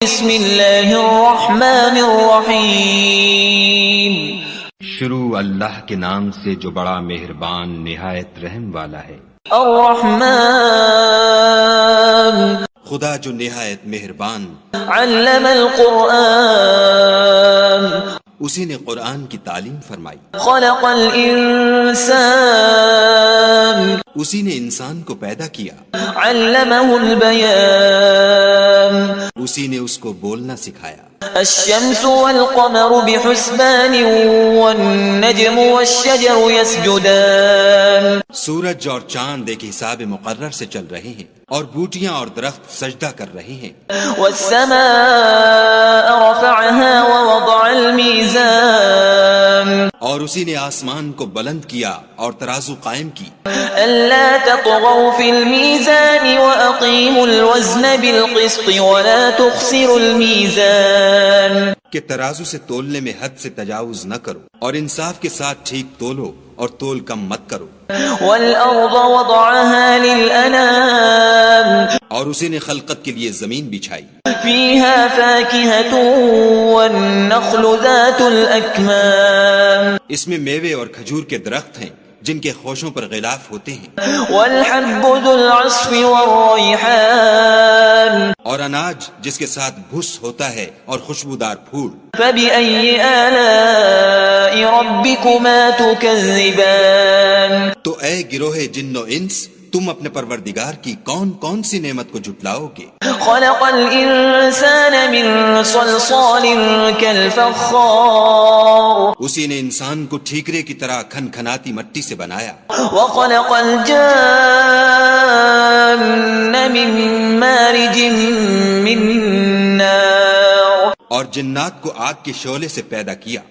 بسم اللہ الرحمن الرحیم شروع اللہ کے نام سے جو بڑا مہربان نہایت رحم والا ہے۔ الرحمن خدا جو نہایت مہربان، علم القرآن اسی نے قرآن کی تعلیم فرمائی، خلق الانسان اسی نے انسان کو پیدا کیا، علمہ البیان اسی نے اس کو بولنا سکھایا۔ الشمس والقمر بحسبان والنجم والشجر يسجدان سورج اور چاند ایک حساب مقرر سے چل رہے ہیں، اور بوٹیاں اور درخت سجدہ کر رہے ہیں۔ والسماء رفعها ووضع الميزان اور اسی نے آسمان کو بلند کیا اور ترازو قائم کی، ألا تطغوا في الميزان وأقيموا الوزن بالقسط ولا تخسروا الميزان کہ ترازو سے تولنے میں حد سے تجاوز نہ کرو، اور انصاف کے ساتھ ٹھیک تولو اور تول کم مت کرو۔ والأرض وضعها للأنام اور اسی نے خلقت کے لیے زمین بچھائی، فيها فاكهة والنخل ذات الأكمام اس میں میوے اور کھجور کے درخت ہیں جن کے خوشوں پر غلاف ہوتے ہیں، والحب ذو العصف والريحان اور اناج جس کے ساتھ بھس ہوتا ہے اور خوشبودار پھول۔ فبأي آلاء ربكما تكذبان تو اے گروہ جن و انس، تم اپنے پروردگار کی کون کون سی نعمت کو جھٹلاؤ گے؟ خلق الإنسان من صلصال كالفخار اسی نے انسان کو ٹھیکرے کی طرح کھنکھناتی مٹی سے بنایا، وخلق الجان من مارج من نار اور جنات کو آگ کے شعلے سے پیدا کیا۔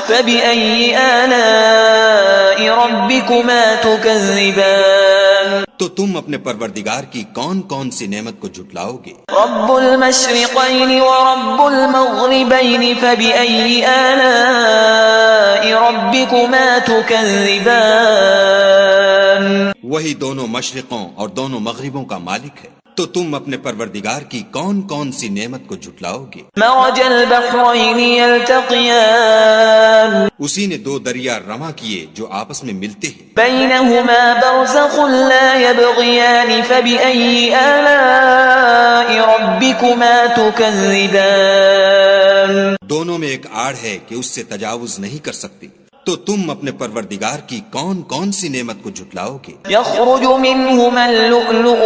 فبأي آلاء ربكما تكذبان تو تم اپنے پروردگار کی کون کون سی نعمت کو جھٹلاؤ گے؟ رب المشرقين ورب المغربين فبأي آلاء ربكما تكذبان وہی دونوں مشرقوں اور دونوں مغربوں کا مالک ہے، تو تم اپنے پروردگار کی کون کون سی نعمت کو جھٹلاؤ گے؟ مرج البحرين يلتقيان اسی نے دو دریا رواں کیے جو آپس میں ملتے ہیں، بينهما برزخ لا يبغيان فبأي آلاء ربكما تكذبان دونوں میں ایک آڑ ہے کہ اس سے تجاوز نہیں کر سکتے، تو تم اپنے پروردگار کی کون کون سی نعمت کو جھٹلاؤ گے؟ يخرج منهما اللؤلؤ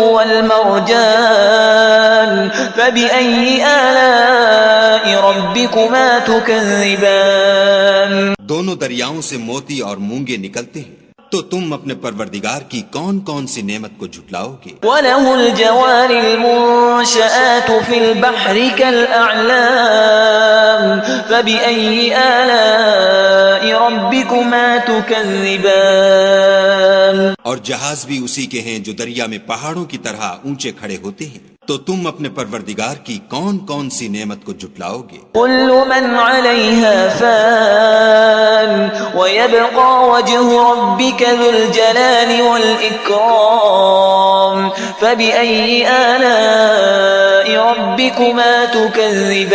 والمرجان فبأي آلاء ربكما تكذبان دونوں دریاؤں سے موتی اور مونگے نکلتے ہیں، تو تم اپنے پروردگار کی کون کون سی نعمت کو جھٹلاؤ گے؟ وله الجوار المنشآت في البحر كالأعلام فبأي آلاء ربكما تكذبان اور جہاز بھی اسی کے ہیں جو دریا میں پہاڑوں کی طرح اونچے کھڑے ہوتے ہیں، تو تم اپنے پروردگار کی کون کون سی نعمت کو جھٹلاؤ گے؟ كل من عليها فان ويبقى وجه ربك ذو الجلال والإكرام فبأي آلاء ربكما تكذبان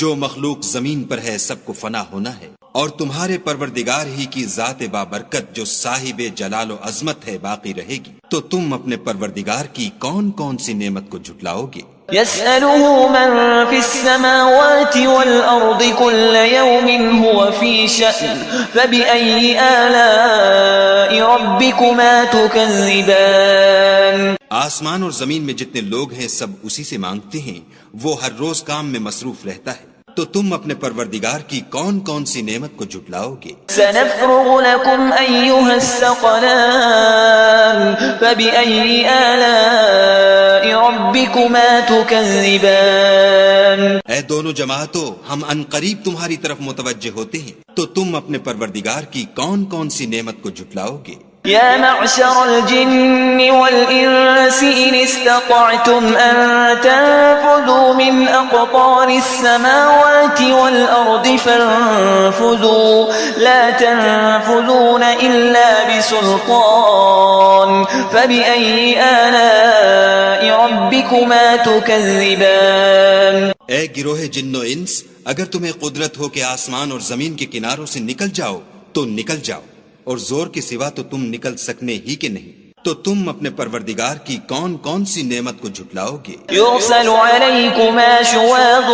جو مخلوق زمین پر ہے سب کو فنا ہونا ہے، اور تمہارے پروردگار ہی کی ذات بابرکت جو صاحب جلال و عظمت ہے باقی رہے گی، تو تم اپنے پروردگار کی کون کون سی نعمت کو جھٹلاؤ گے؟ يسأله من في السماوات والأرض كل يوم هو في شأن فبأي آلاء ربكما تكذبان آسمان اور زمین میں جتنے لوگ ہیں سب اسی سے مانگتے ہیں، وہ ہر روز کام میں مصروف رہتا ہے، تو تم اپنے پروردگار کی کون کون سی نعمت کو جھٹلاؤ گے؟ سنفرغ لكم أيها الثقلان فبأي آلاء ربكما تكذبان اے دونوں جماعتوں، ہم ان قریب تمہاری طرف متوجہ ہوتے ہیں، تو تم اپنے پروردگار کی کون کون سی نعمت کو جھٹلاؤ گے؟ يا معشر الجن والإنس إن استطعتم أن تنفذوا من أقطار السماوات والأرض فانفذوا لا تنفذون إلا بسلطان فبأي آلاء ربكما تكذبان. اے گروہ جن و انس، اگر تمہیں قدرت ہو کہ آسمان اور زمین کے کناروں سے نکل جاؤ تو نکل جاؤ، اور زور کے سوا تو تم نکل سکنے ہی کے نہیں، تو تم اپنے پروردگار کی کون کون سی نعمت کو جھٹلاؤ گے؟ يرسل عليكما شواظ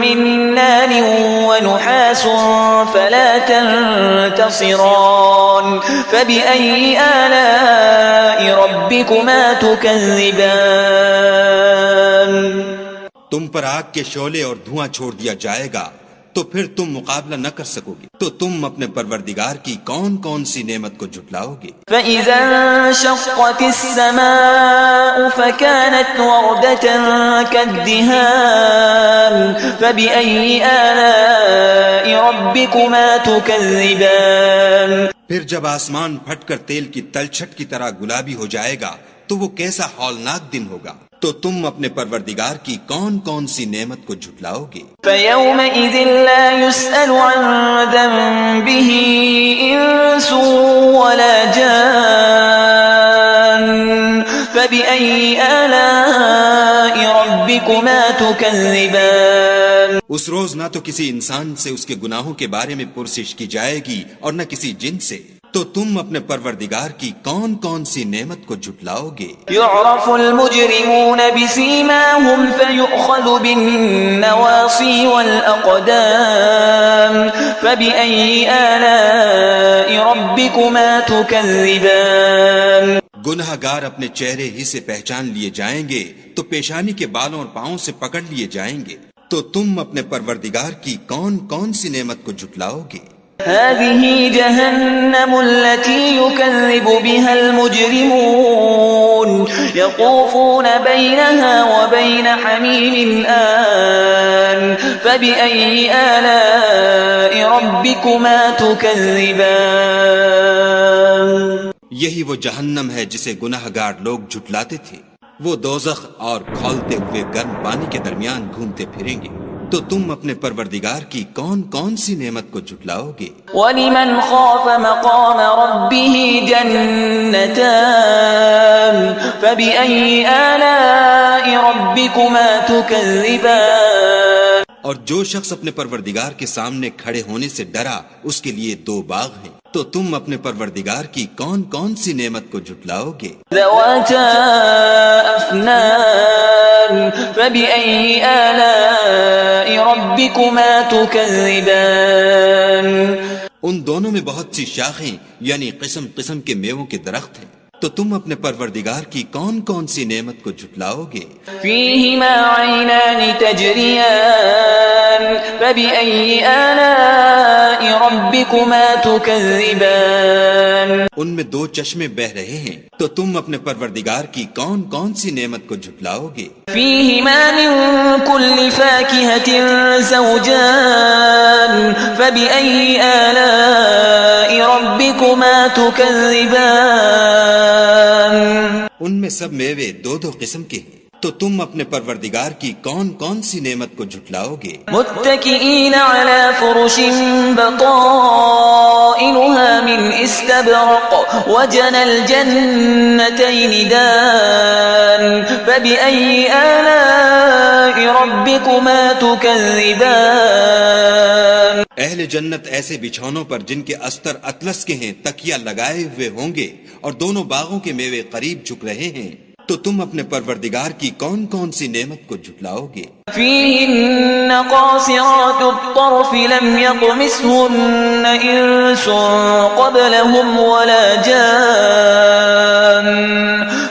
من نار ونحاس فلا تنتصران فبأي آلاء ربكما تكذبان. تم پر آگ کے شعلے اور دھواں چھوڑ دیا جائے گا تو پھر تم مقابلہ نہ کر سکو گے، تو تم اپنے پروردگار کی کون کون سی نعمت کو جھٹلاؤ گے؟ فَإِذَا انشَقَّتِ السَّمَاءُ فَكَانَتْ وَرْدَةً كَالدِّهَانِ فَبِأَيِّ آلَاءِ رَبِّكُمَا تُكَذِّبَانِ. پھر جب آسمان پھٹ کر تیل کی تلچھٹ کی طرح گلابی ہو جائے گا تو وہ کیسا ہولناک دن ہوگا، تو تم اپنے پروردگار کی کون کون سی نعمت کو جھٹلاؤ گے؟ فَيَوْمَئِذٍ لَا يُسْأَلُ عَنْ ذَنبِهِ إِنسٌ وَلَا جَانٌّ فَبِأَيِّ آلَاءِ رَبِّكُمَا تُكَذِّبَانِ. اس روز نہ تو کسی انسان سے اس کے گناہوں کے بارے میں پرسش کی جائے گی اور نہ کسی جن سے، تو تم اپنے پروردگار کی کون کون سی نعمت کو جھٹلاؤ گے؟ يُعْرَفُ الْمُجْرِمُونَ بِسِيمَاهُمْ فَيُؤْخَذُ بِالنَّوَاصِي وَالْأَقْدَامِ فَبِأَيِّ آلَاءِ رَبِّكُمَا تُكَذِّبَانِ. گناہ گار اپنے چہرے ہی سے پہچان لیے جائیں گے تو پیشانی کے بالوں اور پاؤں سے پکڑ لیے جائیں گے، تو تم اپنے پروردگار کی کون کون سی نعمت کو جھٹلاؤ گے؟ هذه جهنم التي يكذب بها المجرمون يطوفون بينها وبين حميم آن فبأي آلاء ربكما تكذبان. یہی وہ جہنم ہے جسے گناہ گار لوگ جھٹلاتے تھے، وہ دوزخ اور کھولتے ہوئے گرم پانی کے درمیان گھومتے پھریں گے، تو تم اپنے پروردگار کی کون کون سی نعمت کو جھٹلاؤ گے؟ وَلِمَنْ خَافَ مَقَامَ رَبِّهِ جَنَّتَانِ فَبِأَيِّ آلَاءِ رَبِّكُمَا تُكَذِّبَانِ. اور جو شخص اپنے پروردگار کے سامنے کھڑے ہونے سے ڈرا، اس کے لیے دو باغ ہیں، تو تم اپنے پروردگار کی کون کون سی نعمت کو جھٹلاؤ گے؟ ذَوَاتَا أَفْنَانٍ فَبِأَيِّ آلَاءِ رَبِّكُمَا تُكَذِّبَانِ. ان دونوں میں بہت سی شاخیں یعنی قسم قسم کے میووں کے درخت ہیں، تو تم اپنے پروردگار کی کون کون سی نعمت کو جھٹلاؤ گے؟ فِيهِمَا عَيْنَانِ تَجْرِيَانِ فَبِأَيِّ آلَاءِ رَبِّكُمَا تُكَذِّبَانِ. ان میں دو چشمے بہ رہے ہیں، تو تم اپنے پروردگار کی کون کون سی نعمت کو جھٹلاؤ گے؟ فِيهِمَا مِن كُلِّ فَاكِهَةٍ زَوْجَانِ فَبِأَيِّ آلَاءِ رَبِّكُمَا تُكَذِّبَانِ. ان میں سب میوے دو دو قسم کے ہیں، تو تم اپنے پروردگار کی کون کون سی نعمت کو جھٹلاؤ گے؟ متكئين على فرش بطائنها من استبرق وجنى الجنتين دان فبأي آلاء ربكما تكذبان. اہل جنت ایسے بچھونوں پر جن کے استر اطلس کے ہیں تکیہ لگائے ہوئے ہوں گے، اور دونوں باغوں کے میوے قریب جھک رہے ہیں، تو تم اپنے پروردگار کی کون کون سی نعمت کو جھٹلاؤ گے؟ فِيهِنَّ قَاصِرَاتُ الطَّرْفِ لَمْ يَطْمِثْهُنَّ إِنسٌ قَبْلَهُمْ وَلَا جَانٌّ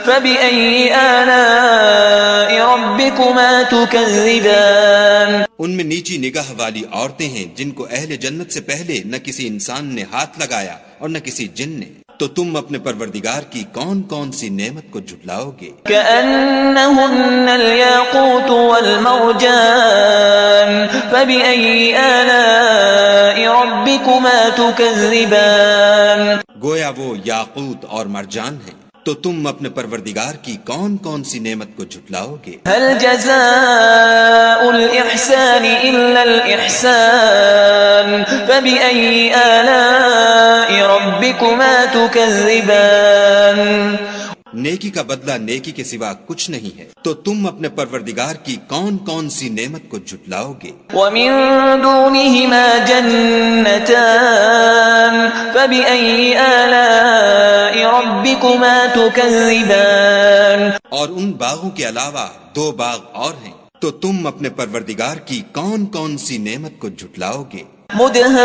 فَبِأَيِّ آلَاءِ رَبِّكُمَا تُكَذِّبَانِ. ان میں نیچی نگاہ والی عورتیں ہیں جن کو اہل جنت سے پہلے نہ کسی انسان نے ہاتھ لگایا اور نہ کسی جن نے، تو تم اپنے پروردگار کی کون کون سی نعمت کو جھٹلاؤ گے؟ كأنهن الياقوت والمرجان فبأي آلاء ربكما ربكما تكذبان گویا وہ یاقوت اور مرجان ہیں، تو تم اپنے پروردگار کی کون کون سی نعمت کو جھٹلاؤ گے؟ هل جزاء الإحسان إلا الإحسان فبأي آلاء ربكما تكذبان نیکی کا بدلہ نیکی کے سوا کچھ نہیں ہے، تو تم اپنے پروردگار کی کون کون سی نعمت کو جھٹلاؤ گے؟ ومن دونهما جنتان فبأي آلاء ربكما تكذبان اور ان باغوں کے علاوہ 2 باغ اور ہیں، تو تم اپنے پروردگار کی کون کون سی نعمت کو جھٹلاؤ گے؟ مدهامتان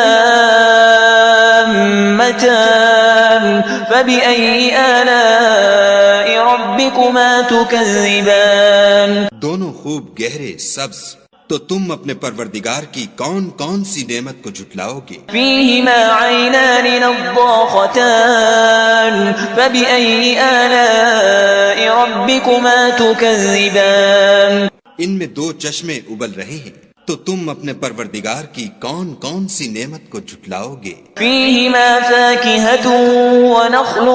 فبأي آلاء ربكما تكذبان دونوں خوب گہرے سبز، تو تم اپنے پروردگار کی کون کون سی نعمت کو جھٹلاؤ گے؟ فيهما عينان نضاختان فبأي آلاء ربكما تكذبان ان میں 2 چشمے ابل رہے ہیں، تو تم اپنے پروردگار کی کون کون سی نعمت کو جھٹلاؤ گے؟ فيهما فاكهة ونخل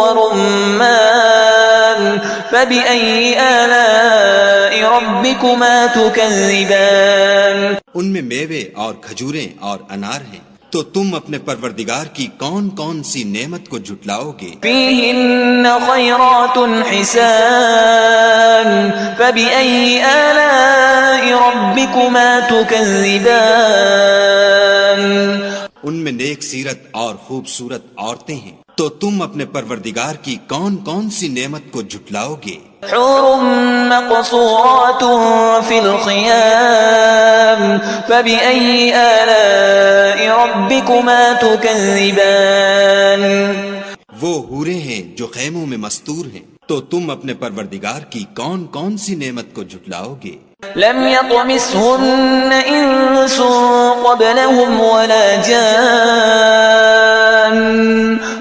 ورمان فبأي آلاء ربكما تكذبان ان میں میوے اور کھجوریں اور انار ہیں، تو تم اپنے پروردگار کی کون کون سی نعمت کو جھٹلاؤ گے؟ فيهن خيرات حسان فبأي آلاء ربكما تكذبان ان میں نیک سیرت اور خوبصورت عورتیں ہیں، تو تم اپنے پروردگار کی کون کون سی نعمت کو جھٹلاؤ گے؟ حور مقصورات في الخيام فبأي آلاء ربكما تكذبان وہ حوریں ہیں جو خیموں میں مستور ہیں، تو تم اپنے پروردگار کی کون کون سی نعمت کو جھٹلاؤ گے؟ لم يطمثهن إنس قبلهم ولا جان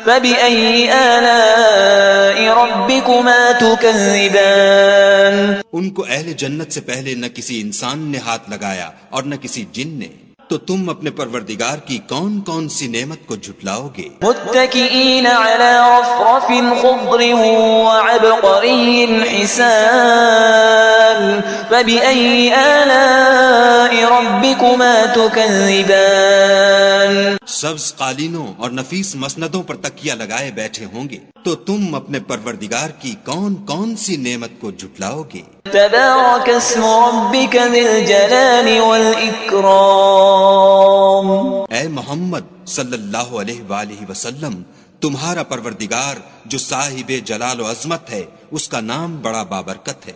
فبأي آلاء ربكما تكذبان ان کو اہل جنت سے پہلے نہ کسی انسان نے ہاتھ لگایا اور نہ کسی جن نے، تو تم اپنے پروردگار کی کون کون سی نعمت کو جھٹلاؤ گے؟ متكئين على رفرف خضر وعبقري حسان فبأي آلاء ربكما تكذبان سبز قالینوں اور نفیس مسندوں پر تکیہ لگائے بیٹھے ہوں گے، تو تم اپنے پروردگار کی کون کون سی نعمت کو جھٹلاؤ گے؟ تبارك اسم ربك ذي الجلال والإكرام اے محمد صلی اللہ علیہ وآلہ وسلم، تمہارا پروردگار جو صاحب جلال و عظمت ہے، اس کا نام بڑا بابرکت ہے۔